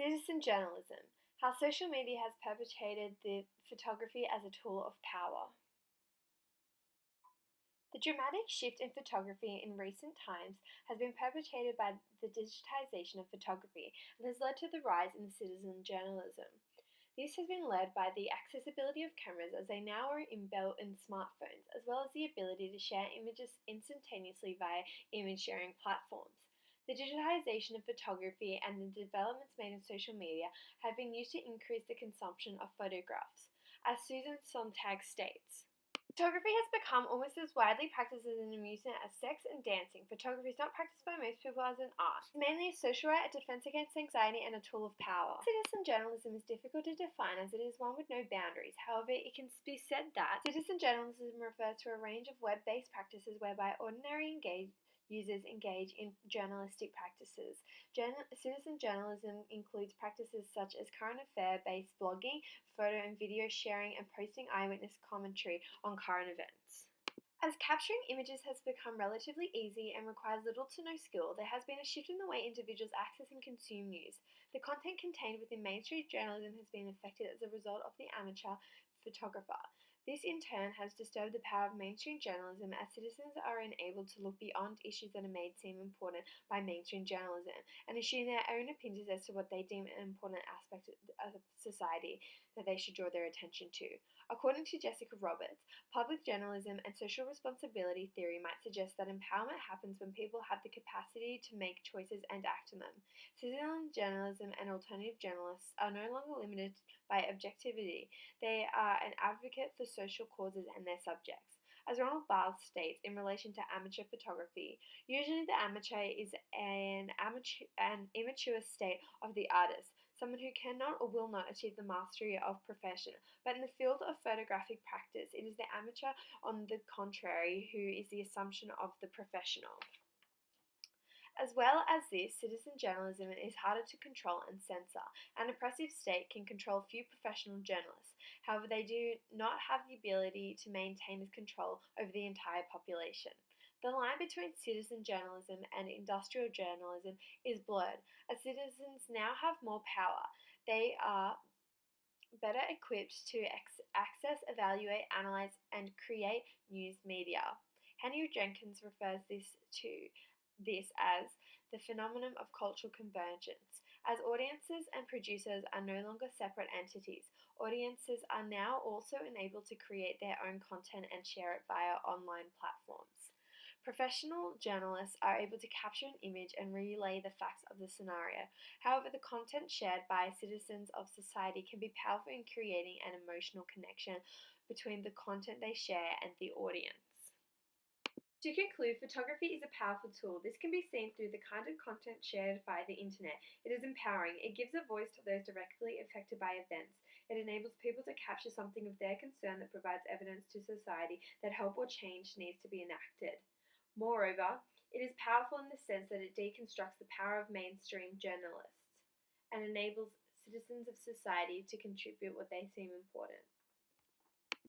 Citizen journalism: how social media has perpetuated the photography as a tool of power. The dramatic shift in photography in recent times has been perpetuated by the digitization of photography and has led to the rise in citizen journalism. This has been led by the accessibility of cameras as they now are inbuilt in smartphones, as well as the ability to share images instantaneously via image sharing platforms. The digitization of photography and the developments made in social media have been used to increase the consumption of photographs. As Susan Sontag states, photography has become almost as widely practiced as an amusement as sex and dancing. Photography is not practiced by most people as an art. It's mainly a social right, a defense against anxiety, and a tool of power. Citizen journalism is difficult to define as it is one with no boundaries. However, it can be said that citizen journalism refers to a range of web-based practices whereby ordinary users engage in journalistic practices. Citizen journalism includes practices such as current affair-based blogging, photo and video sharing, and posting eyewitness commentary on current events. As capturing images has become relatively easy and requires little to no skill, there has been a shift in the way individuals access and consume news. The content contained within mainstream journalism has been affected as a result of the amateur photographer. This in turn has disturbed the power of mainstream journalism as citizens are enabled to look beyond issues that are made seem important by mainstream journalism and assume their own opinions as to what they deem an important aspect of society that they should draw their attention to. According to Jessica Roberts, public journalism and social responsibility theory might suggest that empowerment happens when people have the capacity to make choices and act on them. Citizen journalism and alternative journalists are no longer limited by objectivity. They are an advocate for social causes and their subjects. As Ronald Barthes states in relation to amateur photography, usually the amateur is an immature state of the artist, someone who cannot or will not achieve the mastery of profession. But in the field of photographic practice, it is the amateur, on the contrary, who is the assumption of the professional. As well as this, citizen journalism is harder to control and censor. An oppressive state can control few professional journalists. However, they do not have the ability to maintain this control over the entire population. The line between citizen journalism and industrial journalism is blurred, as citizens now have more power. They are better equipped to access, evaluate, analyze, and create news media. Henry Jenkins refers to this as the phenomenon of cultural convergence. As audiences and producers are no longer separate entities, audiences are now also enabled to create their own content and share it via online platforms. Professional journalists are able to capture an image and relay the facts of the scenario. However, the content shared by citizens of society can be powerful in creating an emotional connection between the content they share and the audience. To conclude, photography is a powerful tool. This can be seen through the kind of content shared via the internet. It is empowering. It gives a voice to those directly affected by events. It enables people to capture something of their concern that provides evidence to society that help or change needs to be enacted. Moreover, it is powerful in the sense that it deconstructs the power of mainstream journalists and enables citizens of society to contribute what they seem important.